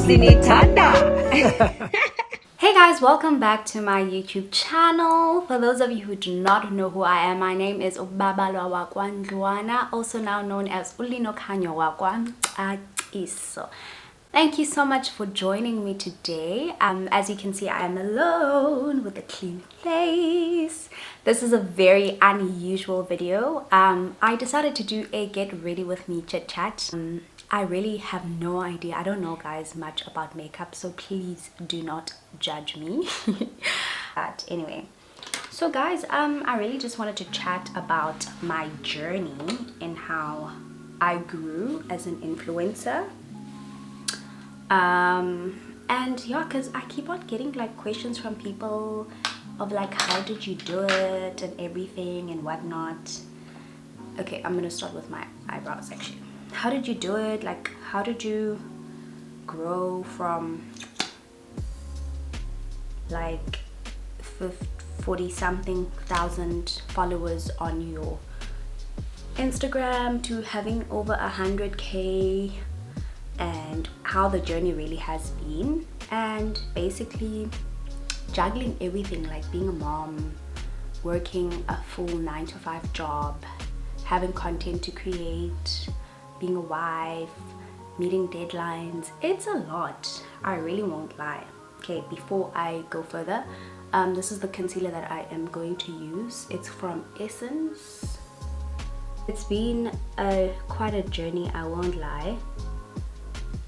Hey guys, welcome back to my YouTube channel. For those of you who do not know who I am, my name is Ubabalwa Wakwandluana, also now known as Ulino Kanyo Wakwa. Thank you so much for joining me today. As you can see, I am alone with a clean face. This is a very unusual video. I decided to do a get ready with me chit chat. I really have no idea. I don't know, guys, much about makeup, so please do not judge me. But anyway, so guys, I really just wanted to chat about my journey and how I grew as an influencer. And yeah, because I keep on getting like questions from people of like, how did you do it and everything and whatnot. Okay, I'm gonna start with my eyebrow section. How did you do it? Like, how did you grow from like 40 something thousand followers on your Instagram to having over 100k, and how the journey really has been, and basically juggling everything, like being a mom, working a full 9-to-5 job, having content to create, being a wife, meeting deadlines. It's a lot, I really won't lie. Okay, before I go further, this is the concealer that I am going to use. It's from Essence. It's been quite a journey, I won't lie.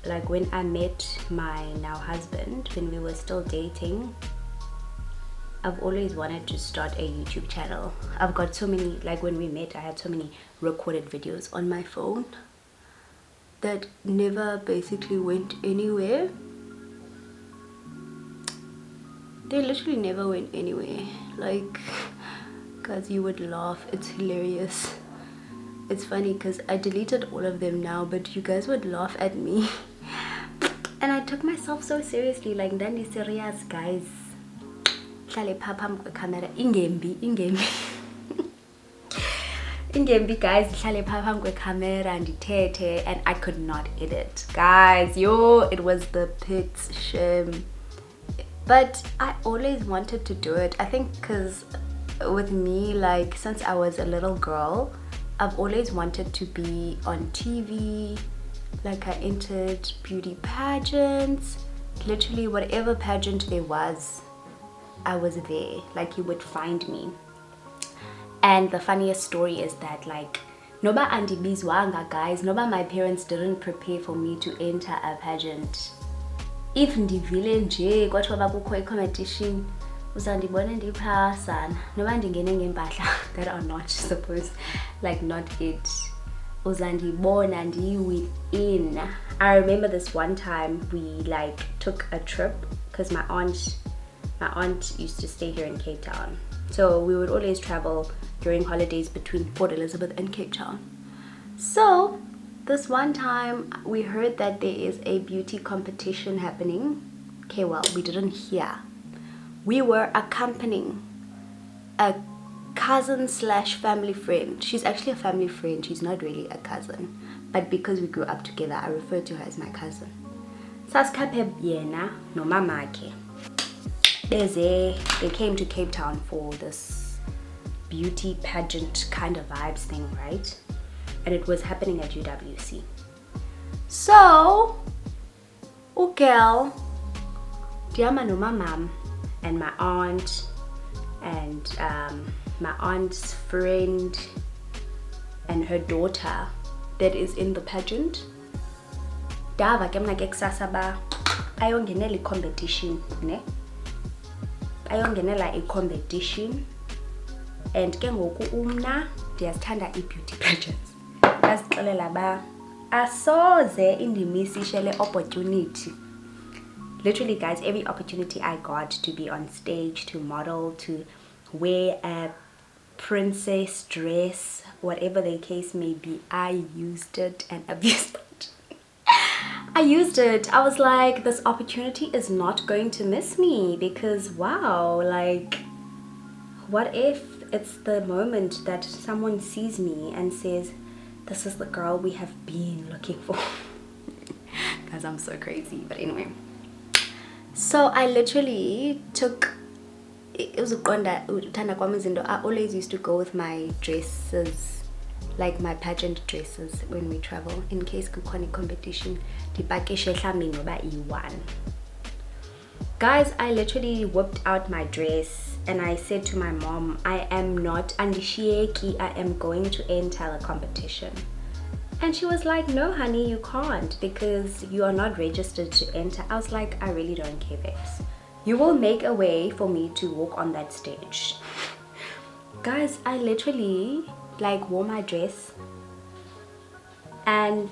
Like when I met my now husband, when we were still dating, I've always wanted to start a YouTube channel. I've got so many, like when we met, I had so many recorded videos on my phone that never basically went anywhere. They literally never went anywhere. Like, guys, you would laugh. It's hilarious. It's funny because I deleted all of them now, but you guys would laugh at me. And I took myself so seriously, like, ndandi serious, guys. Hlale phapha camera, ingembi. Ingembi, guys, hlale phapha camera and ithethe, and I could not edit. Guys, yo, it was the pit's shame. But I always wanted to do it. I think because with me, like, since I was a little girl, I've always wanted to be on TV. Like, I entered beauty pageants, literally whatever pageant there was, I was there. Like, you would find me. And the funniest story is that, like, noba andibizwanga, guys, noba my parents didn't prepare for me to enter a pageant. If ndivile nje kwathiwa bakukho i-competition, uzandibona ndiphasana noba ndingene ngempahla that are not supposed, like, not it. Uzandibona within. I remember this one time we like took a trip because my aunt used to stay here in Cape Town, so we would always travel during holidays between Port Elizabeth and Cape Town. So this one time we heard that there is a beauty competition happening. Okay, well, we didn't hear. We were accompanying a cousin slash family friend. She's actually a family friend, she's not really a cousin, but because we grew up together, I refer to her as my cousin. Saskaphe yena no mamakhe. They came to Cape Town for this beauty pageant kind of vibes thing, right? And it was happening at UWC. So Ukel, Diama no my mom and my aunt and my aunt's friend and her daughter that is in the pageant. Dava ke mna ke kusasa ba ayongenela competition, ne? Ayongenela a competition, and ke ngoku umna ndiyazithanda i-beauty pageants. Azixelela ba asoze indimisi le opportunity. Literally, guys, every opportunity I got to be on stage, to model, to wear a princess dress, whatever the case may be, I used it and abused it. I used it. I was like, this opportunity is not going to miss me, because wow, like, what if it's the moment that someone sees me and says, this is the girl we have been looking for. Guys, I'm so crazy. But anyway, so I literally took, it was I always used to go with my dresses, like my pageant dresses, when we travel, in case kukhona competition. Guys, I literally whipped out my dress and I said to my mom, I am not andishiyeki, I am going to enter a competition. And she was like, no honey, you can't, because you are not registered to enter. I was like, I really don't care, babes. You will make a way for me to walk on that stage. Guys, I literally like wore my dress and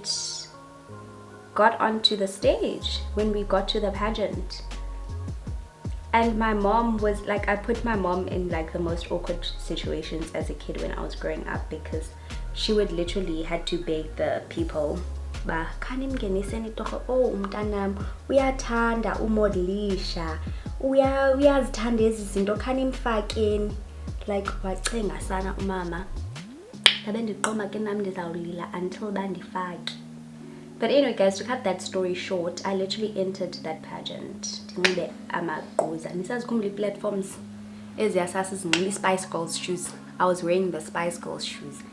got onto the stage when we got to the pageant. And my mom was like, I put my mom in like the most awkward situations as a kid when I was growing up, because she would literally had to beg the people, oh umntanam uyathanda umodelisha, uyazithanda ezi zinto, khanimfakeni, like wacenga sana umama, ndabe ndiqoma ke nam ndizawulila until bandifake. But anyway guys, to cut that story short, I literally entered that pageant. Platforms Spice Girls shoes. I was wearing the Spice Girls shoes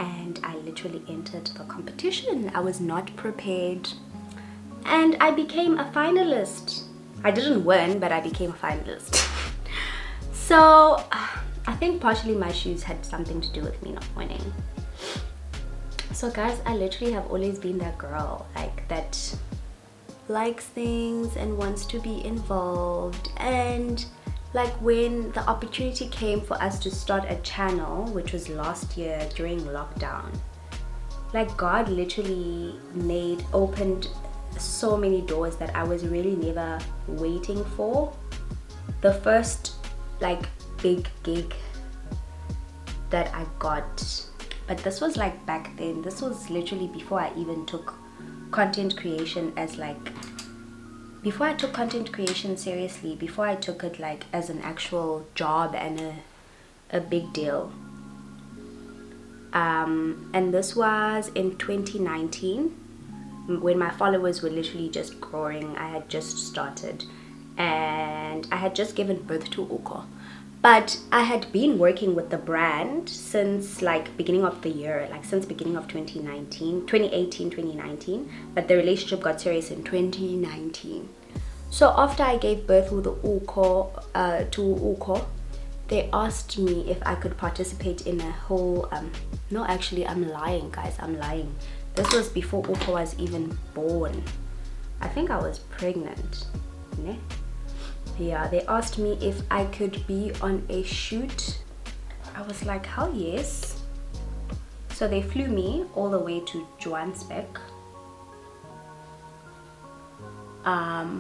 and I literally entered the competition. I was not prepared and I became a finalist. I didn't win, but I became a finalist. So I think partially my shoes had something to do with me not winning. So guys, I literally have always been that girl like that likes things and wants to be involved. And like when the opportunity came for us to start a channel, which was last year during lockdown, like God literally opened so many doors that I was really never waiting for. The first like big gig that I got, but this was like back then, this was literally before I even took content creation as like, before I took content creation seriously, before I took it like as an actual job and a big deal. And this was in 2019 when my followers were literally just growing. I had just started and I had just given birth to Uko. But I had been working with the brand since like beginning of the year, like since beginning of 2018, 2019. But the relationship got serious in 2019. So after I gave birth to Uko, they asked me if I could participate in a whole, no actually I'm lying guys, I'm lying. This was before Uko was even born. I think I was pregnant. Ne? Yeah, they asked me if I could be on a shoot. I was like, hell yes. So they flew me all the way to Johannesburg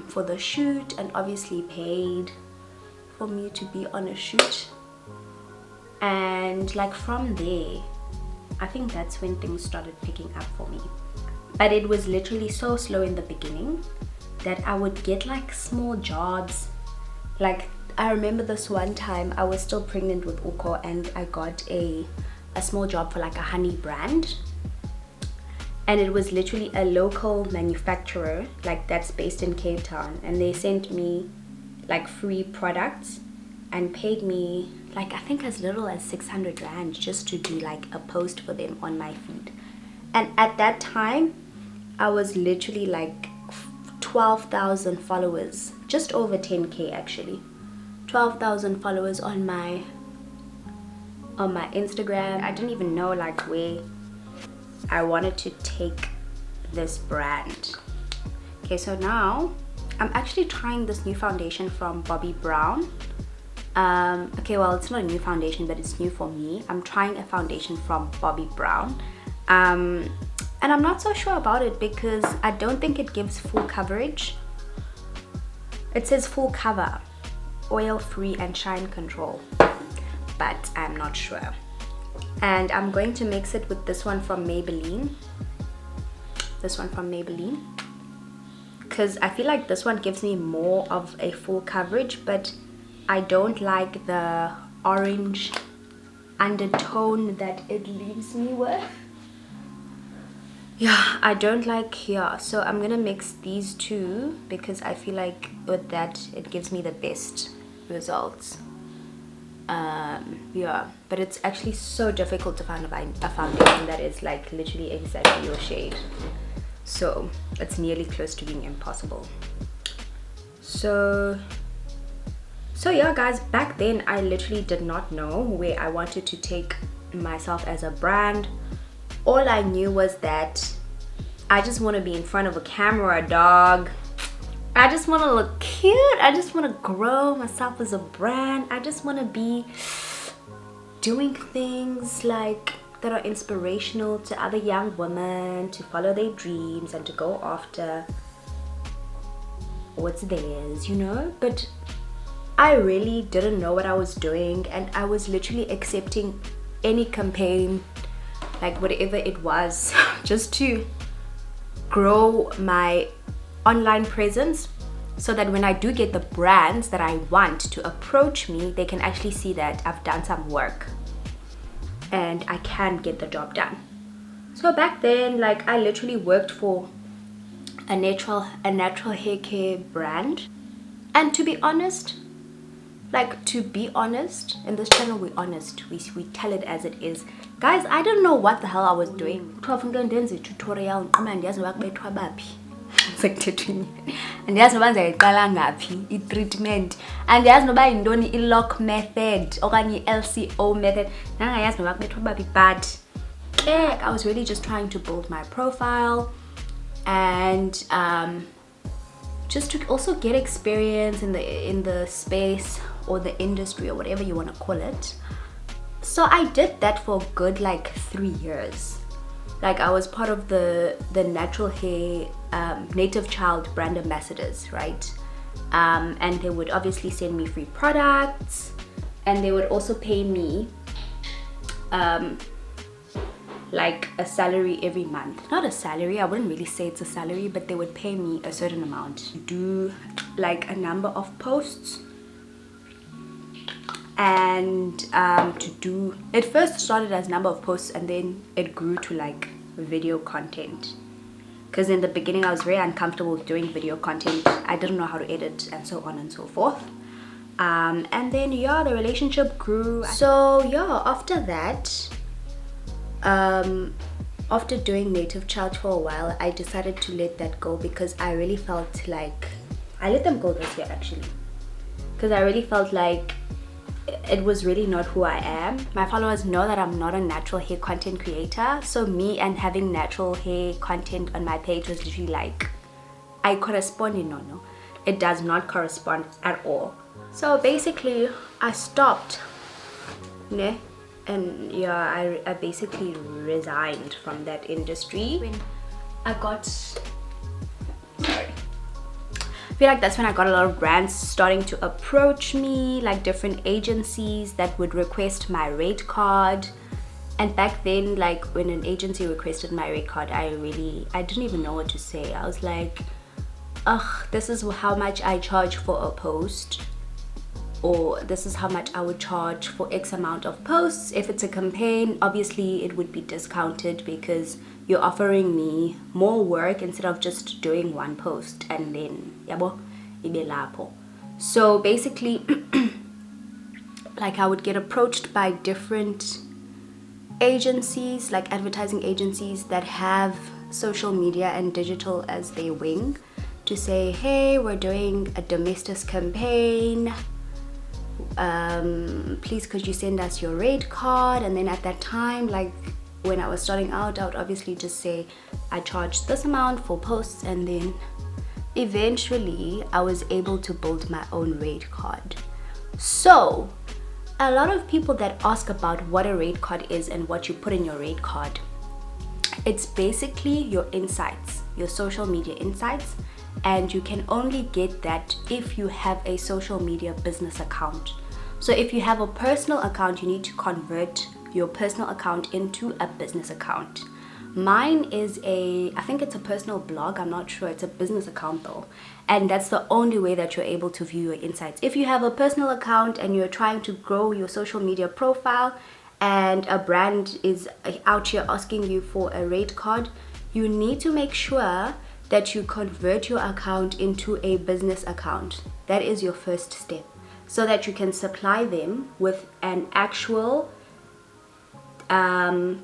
for the shoot, and obviously paid for me to be on a shoot. And like from there, I think that's when things started picking up for me. But it was literally so slow in the beginning that I would get like small jobs. Like I remember this one time I was still pregnant with Uko and I got a small job for like a honey brand, and it was literally a local manufacturer like that's based in Cape Town, and they sent me like free products and paid me like I think as little as 600 rand just to do like a post for them on my feed. And at that time I was literally like 12,000 followers, just over 10k actually, 12,000 followers on my Instagram. I didn't even know like where I wanted to take this brand. Okay, so now I'm actually trying this new foundation from Bobbi Brown. Okay, well it's not a new foundation, but it's new for me. I'm trying a foundation from Bobbi Brown. And I'm not so sure about it because I don't think it gives full coverage. It says full cover, oil free and shine control, but I'm not sure. And I'm going to mix it with this one from Maybelline. This one from Maybelline, because I feel like this one gives me more of a full coverage, but I don't like the orange undertone that it leaves me with. Yeah, I don't like, yeah, so I'm gonna mix these two because I feel like with that it gives me the best results. Yeah, but it's actually so difficult to find a foundation that is like literally exactly your shade, so it's nearly close to being impossible. So yeah guys, back then I literally did not know where I wanted to take myself as a brand. All I knew was that I just want to be in front of a camera, dog. I just want to look cute. I just want to grow myself as a brand. I just want to be doing things like that are inspirational to other young women to follow their dreams and to go after what's theirs, you know. But I really didn't know what I was doing, and I was literally accepting any campaign, like whatever it was, just to grow my online presence, so that when I do get the brands that I want to approach me, they can actually see that I've done some work and I can get the job done. So back then, like, I literally worked for a natural hair care brand, and to be honest, in this channel we're honest, we tell it as it is. Guys, I don't know what the hell I was doing. Tutorial andiyazi noba ndizayiqala ngaphi i-treatment, andiyazi noba yintoni i-lock method okanye i-LCO method, nangayazi noba kubethwa babhi. But I was really just trying to build my profile and just to also get experience in the space or the industry or whatever you want to call it. So I did that for a good like 3 years. Like, I was part of the natural hair native child brand ambassadors, right? And they would obviously send me free products, and they would also pay me like a salary every month. Not a salary, I wouldn't really say it's a salary, but they would pay me a certain amount to do like a number of posts. And to do it, first started as number of posts, and then it grew to like video content, because in the beginning I was very uncomfortable with doing video content. I didn't know how to edit and so on and so forth. And then yeah, the relationship grew. So yeah, after that, after doing native child for a while, I decided to let that go, because I really felt like I let them go this year actually, because I really felt like it was really not who I am. My followers know that I'm not a natural hair content creator, so me and having natural hair content on my page was literally like, I correspond, no, it does not correspond at all. So basically I stopped, and yeah, I basically resigned from that industry. When I got, I feel like that's when I got a lot of brands starting to approach me, like different agencies that would request my rate card. And back then, like when an agency requested my rate card, I didn't even know what to say. I was like, ugh, this is how much I charge for a post, or this is how much I would charge for X amount of posts. If it's a campaign, obviously it would be discounted because you're offering me more work instead of just doing one post and then yabo ibe lapho. So basically like I would get approached by different agencies, like advertising agencies that have social media and digital as their wing, to say, hey, we're doing a domestic campaign, please could you send us your rate card. And then at that time, like when I was starting out, I would obviously just say I charge this amount for posts, and then eventually I was able to build my own rate card. So a lot of people that ask about what a rate card is and what you put in your rate card, it's basically your insights, your social media insights, and you can only get that if you have a social media business account. So if you have a personal account, you need to convert your personal account into a business account. Mine is I think it's a personal blog, I'm not sure, it's a business account though, and that's the only way that you're able to view your insights. If you have a personal account and you're trying to grow your social media profile and a brand is out here asking you for a rate card, you need to make sure that you convert your account into a business account. That is your first step, so that you can supply them with an actual I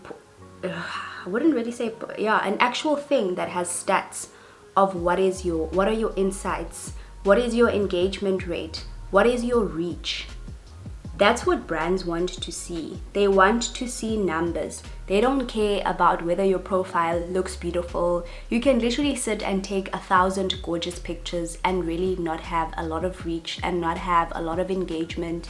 wouldn't really say, yeah, an actual thing that has stats of what are your insights, what is your engagement rate, what is your reach. That's what brands want to see. They want to see numbers. They don't care about whether your profile looks beautiful. You can literally sit and take 1,000 gorgeous pictures and really not have a lot of reach and not have a lot of engagement.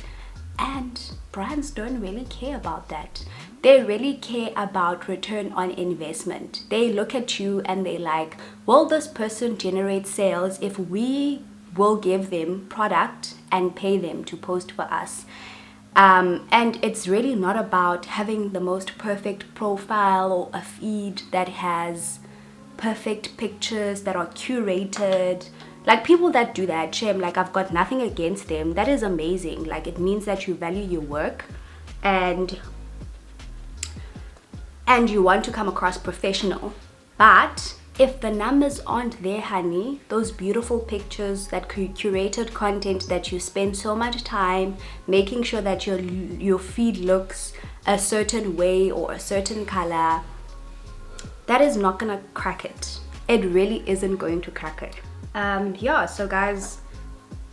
And brands don't really care about that. They really care about return on investment. They look at you and they like, will this person generate sales if we will give them product and pay them to post for us? And it's really not about having the most perfect profile or a feed that has perfect pictures that are curated. Like, people that do that, shame, like, I've got nothing against them. That is amazing. Like, it means that you value your work and you want to come across professional. But if the numbers aren't there, honey, those beautiful pictures, that curated content that you spend so much time making sure that your feed looks a certain way or a certain color, that is not gonna crack it. It really isn't going to crack it. Yeah, so guys,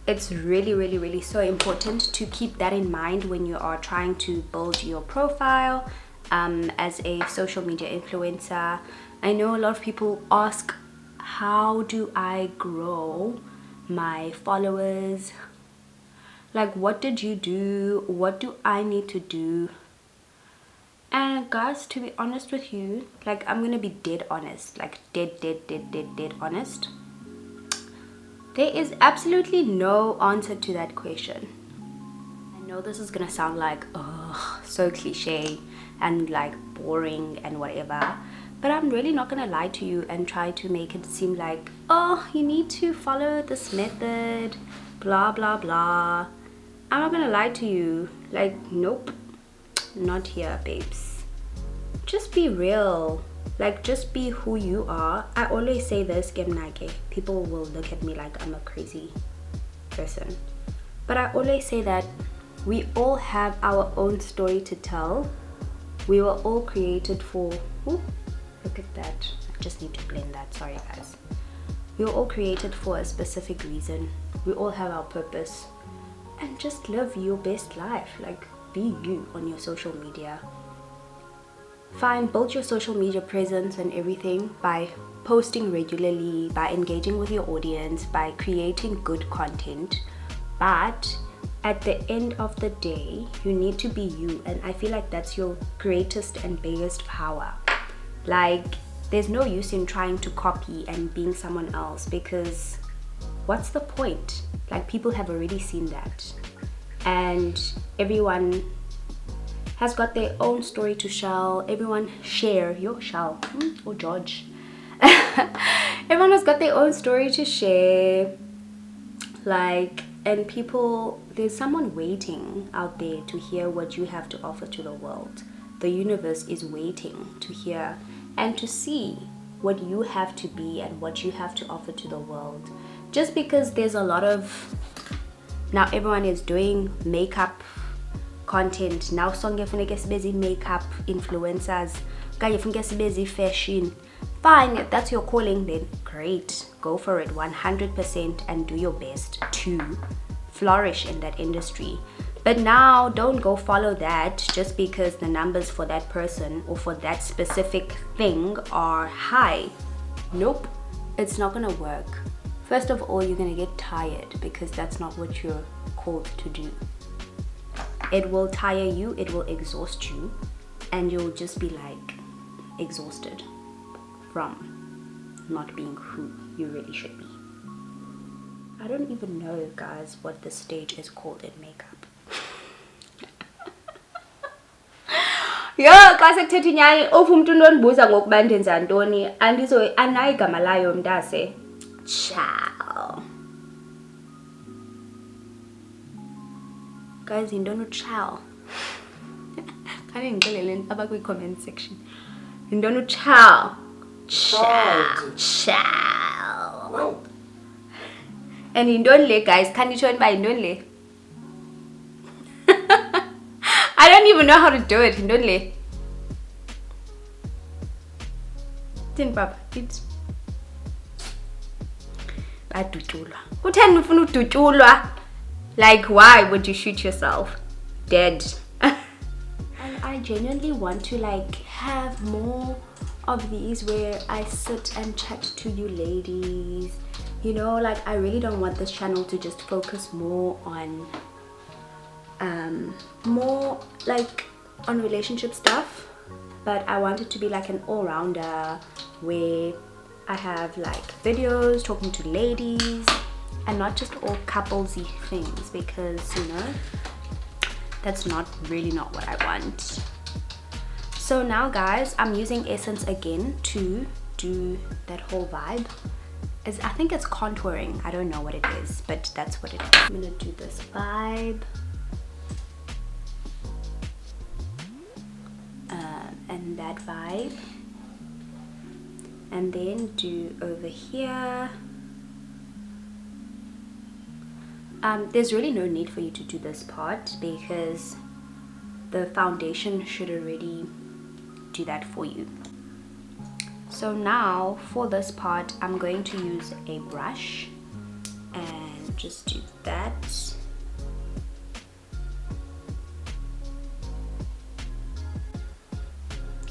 it's really so important to keep that in mind when you are trying to build your profile as a social media influencer. I know a lot of people ask, how do I grow my followers? Like, what did you do? What do I need to do? And guys, to be honest with you, like, I'm gonna be dead honest, like dead honest. There is absolutely no answer to that question. I know this is gonna sound like, oh, so cliche and like boring and whatever, but I'm really not gonna lie to you and try to make it seem like, oh, you need to follow this method, blah blah blah. I'm not gonna lie to you, like, nope, not here, babes. Just be real. Like, just be who you are. I always say this, Gemnake. People will look at me like I'm a crazy person. But I always say that we all have our own story to tell. We were all created for... Ooh, look at that. I just need to blend that. Sorry, guys. We were all created for a specific reason. We all have our purpose. And just live your best life. Like, be you on your social media. Fine, build your social media presence and everything by posting regularly, by engaging with your audience, by creating good content. But at the end of the day, you need to be you, and I feel like that's your greatest and biggest power. Like, there's no use in trying to copy and being someone else, because what's the point? Like, people have already seen that, and everyone has got their own story to share. Everyone share your shell or George. Everyone has got their own story to share. Like, and people, there's someone waiting out there to hear what you have to offer to the world. The universe is waiting to hear and to see what you have to be and what you have to offer to the world. Just because there's a lot of, now everyone is doing makeup content, now sonke funeke sibezi makeup influencers, kanye funeke sibezi fashion. Fine, if that's your calling, then great, go for it 100% and do your best to flourish in that industry. But now don't go follow that just because the numbers for that person or for that specific thing are high. Nope, it's not gonna work. First of all, you're gonna get tired because that's not what you're called to do. It will tire you, it will exhaust you, and you'll just be like exhausted from not being who you really should be. I don't even know, guys, what this stage is called in makeup. Yo, xa sekuthetha inyani, ofu umuntu ndondibuza ngokuba ndenza ntoni, anayi igama layo mntase. Ciao. Guys, yintoni uciao? Khani ngixelele abakwi comment section. Yintoni uciao? Ciao. Ciao. Wow. And in Donle, guys, can you join by in Donle? I don't even know how to do it in Donle. Tin Papa, it's like, why would you shoot yourself dead? And I genuinely want to like have more of these where I sit and chat to you ladies, you know, like I really don't want this channel to just focus more on relationship stuff, but I want it to be like an all-rounder where I have like videos talking to ladies and not just all couplesy things, because you know that's really not what I want. So now guys, I'm using Essence again to do that whole vibe. I think it's contouring, I don't know what it is, but that's what it is. I'm gonna do this vibe and that vibe, and then do over here. There's really no need for you to do this part because the foundation should already do that for you. So now for this part, I'm going to use a brush and just do that.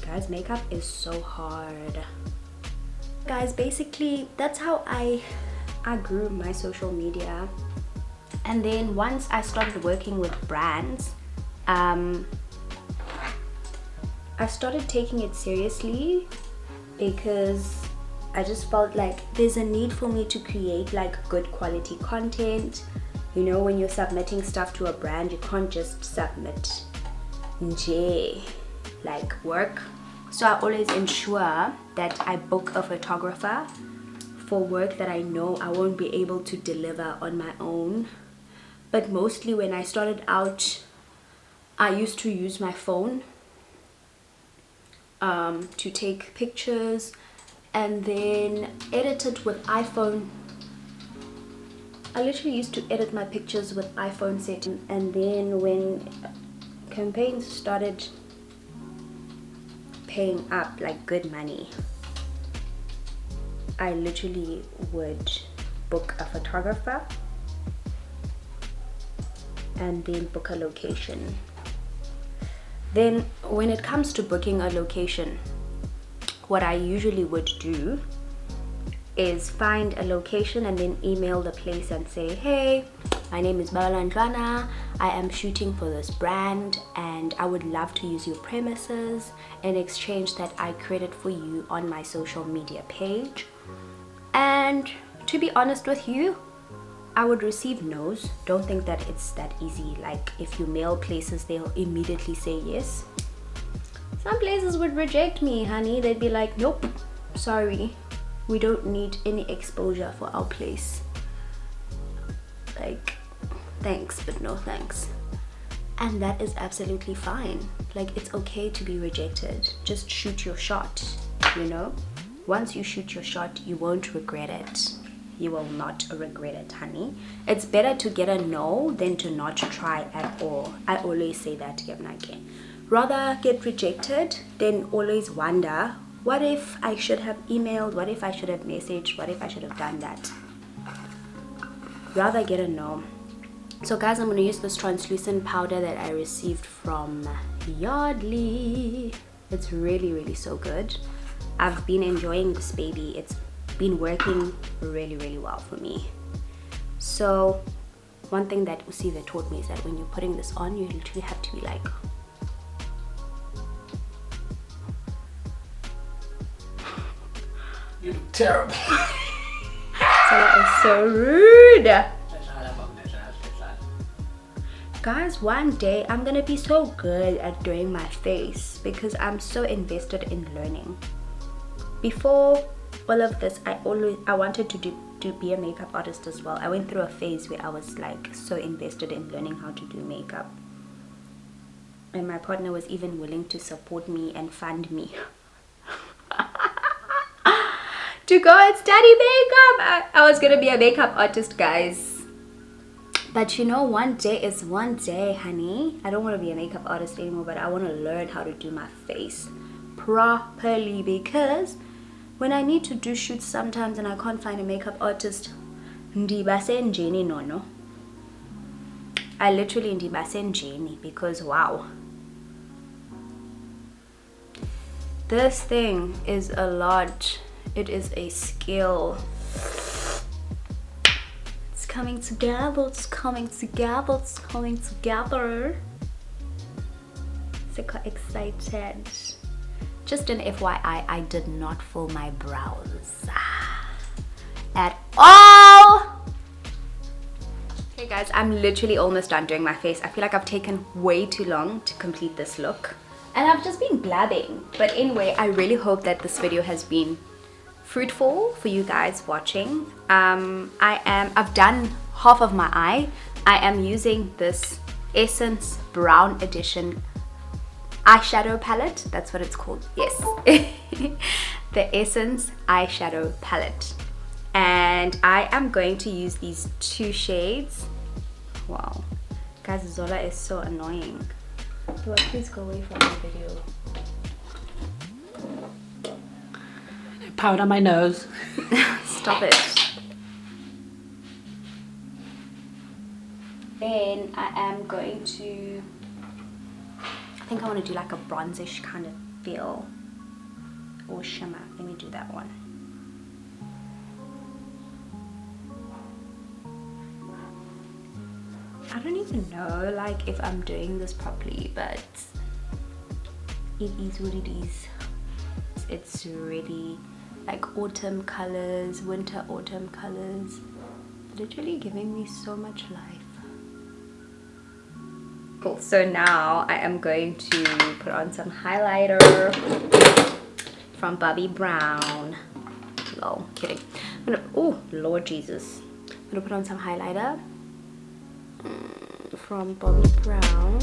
Guys, makeup is so hard. Guys, basically that's how I grew my social media. And then once I started working with brands, I started taking it seriously because I just felt like there's a need for me to create like good quality content. You know, when you're submitting stuff to a brand, you can't just submit like work. So I always ensure that I book a photographer for work that I know I won't be able to deliver on my own. But mostly when I started out, I used to use my phone to take pictures and then edit it with iPhone. I literally used to edit my pictures with iPhone settings, and then when campaigns started paying up like good money, I literally would book a photographer and then book a location. Then when it comes to booking a location, what I usually would do is find a location and then email the place and say, hey, my name is Balanjana, I am shooting for this brand and I would love to use your premises. In exchange that I credit for you on my social media page. And to be honest with you, I would receive no's. Don't think that it's that easy. Like if you mail places, they'll immediately say yes. Some places would reject me, honey. They'd be like, nope, sorry, we don't need any exposure for our place. Like, thanks, but no thanks. And that is absolutely fine. Like, it's okay to be rejected. Just shoot your shot, you know? Once you shoot your shot, you won't regret it. You will not regret it, honey. It's better to get a no than to not try at all. I always say that again. Rather get rejected than always wonder, what if I should have emailed? What if I should have messaged? What if I should have done that? Rather get a no. So guys, I'm going to use this translucent powder that I received from Yardley. It's really so good. I've been enjoying this baby. It's been working really well for me. So one thing that Usive taught me is that when you're putting this on, you literally have to be like, you look terrible. so that was so rude. Guys, one day I'm gonna be so good at doing my face because I'm so invested in learning. Before all of this, I wanted to be a makeup artist as well. I went through a phase where I was like so invested in learning how to do makeup, and my partner was even willing to support me and fund me. to go and study makeup. I was gonna be a makeup artist, guys. But you know, one day is one day, honey. I don't want to be a makeup artist anymore, but I want to learn how to do my face properly, because when I need to do shoots sometimes and I can't find a makeup artist, no. I literally Jenny, because wow. This thing is a lot. It is a skill. It's coming together. It's coming together. It's coming together. So excited. Just an FYI, I did not fill my brows at all. Okay guys, I'm literally almost done doing my face. I feel like I've taken way too long to complete this look. And I've just been blabbing. But anyway, I really hope that this video has been fruitful for you guys watching. I've done half of my eye. I am using this Essence Brown Edition eyeshadow palette. That's what it's called. Yes. The Essence eyeshadow palette. And I am going to use these two shades. Wow. Guys, Zola is so annoying. Zola, please go away from my video. Powder on my nose. Stop it. Then I am going to, I think I want to do like a bronzish kind of feel or shimmer. Let me do that one. I don't even know like if I'm doing this properly, but it is what it is. It's really like autumn colors, winter autumn colors, literally giving me so much life. Cool. So now I am going to put on some highlighter from Bobbi Brown. Lol, kidding. Oh Lord Jesus, I'm gonna put on some highlighter from Bobbi Brown.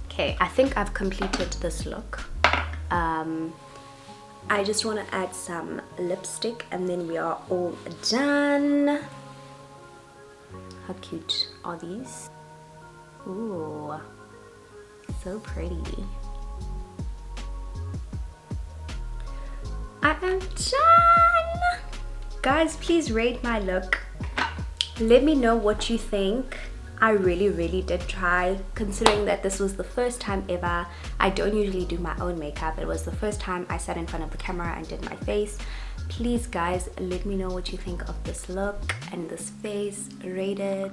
Okay, I think I've completed this look. I just want to add some lipstick and then we are all done. How cute are these? Ooh, so pretty. I am done! Guys, please rate my look. Let me know what you think. I really did try, considering that this was the first time ever. I don't usually do my own makeup. It was the first time I sat in front of the camera and did my face. Please guys, let me know what you think of this look and this face. Rate it.